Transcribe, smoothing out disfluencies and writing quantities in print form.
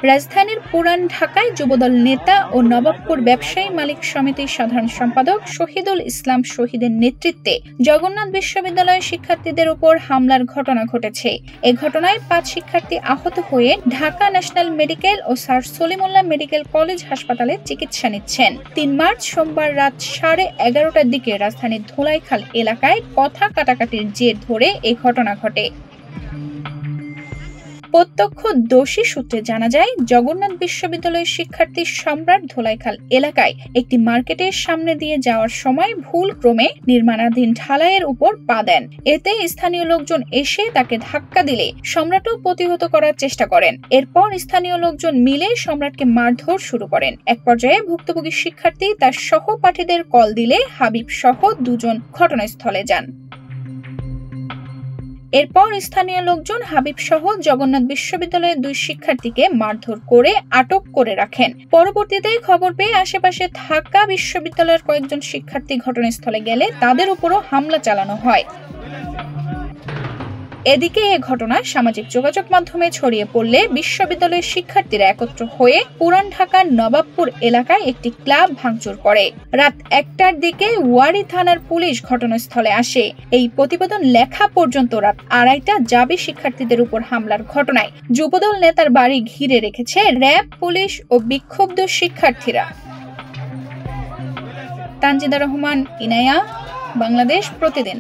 রাজধানীর পুরান ঢাকায় যুবদল নেতা ও নবাবপুর ব্যবসায়ী মালিক সমিতির সাধারণ সম্পাদক শহীদুল ইসলাম শহীদের নেতৃত্বে জগন্নাথ বিশ্ববিদ্যালয়ের শিক্ষার্থীদের উপর হামলার ঘটনা ঘটেছে। এ ঘটনায় ৫ শিক্ষার্থী আহত হয়ে ঢাকা ন্যাশনাল মেডিকেল ও স্যার সলিমুল্লাহ মেডিকেল কলেজ হাসপাতালে চিকিৎসা নিচ্ছেন। ৩ মার্চ সোমবার রাত 11:30টার দিকে রাজধানীর ধোলাইখাল এলাকায় কথা কাটাকাটির জের ধরে এই ঘটনা ঘটে। প্রত্যক্ষদর্শী সূত্রে জানা যায়, জগন্নাথ বিশ্ববিদ্যালয়ের শিক্ষার্থী সম্রাট ধোলাইখাল এলাকায় একটি মার্কেটের সামনে দিয়ে যাওয়ার সময় ভুলক্রমে নির্মাণাধীন ঢালাইয়ের উপর পা দেন। এতে স্থানীয় লোকজন এসে তাকে ধাক্কা দিলে সম্রাটও প্রতিহত করার চেষ্টা করেন। এরপর স্থানীয় লোকজন মিলে সম্রাটকে মারধর শুরু করেন। এক পর্যায়ে ভুক্তভোগী শিক্ষার্থী তার সহপাঠীদের কল দিলে হাবিব সহ 2 জন ঘটনাস্থলে যান। এরপর স্থানীয় লোকজন হাবিব সহ জগন্নাথ বিশ্ববিদ্যালয়ের 2 শিক্ষার্থীকে মারধর করে আটক করে রাখেন। পরবর্তীতে খবর পেয়ে আশেপাশে থাকা বিশ্ববিদ্যালয়ের কয়েকজন শিক্ষার্থী ঘটনাস্থলে গেলে তাদের উপরও হামলা চালানো হয়। এদিকে এ ঘটনা সামাজিক যোগাযোগ মাধ্যমে ছড়িয়ে পড়লে বিশ্ববিদ্যালয়ের শিক্ষার্থীরা একত্র হয়ে পুরান ঢাকার নবাবপুর এলাকায় একটি ক্লাব ভাঙচুর করে। রাত 1টার দিকে ওয়ারী থানার পুলিশ ঘটনাস্থলে আসে। এই প্রতিবেদন লেখা পর্যন্ত রাত 2:30টা জাবি শিক্ষার্থীদের উপর হামলার ঘটনায় যুবদল নেতার বাড়ি ঘিরে রেখেছে র্যাব, পুলিশ ও বিক্ষুব্ধ শিক্ষার্থীরা। তানজিদা রহমান, ইনায়া, বাংলাদেশ প্রতিদিন।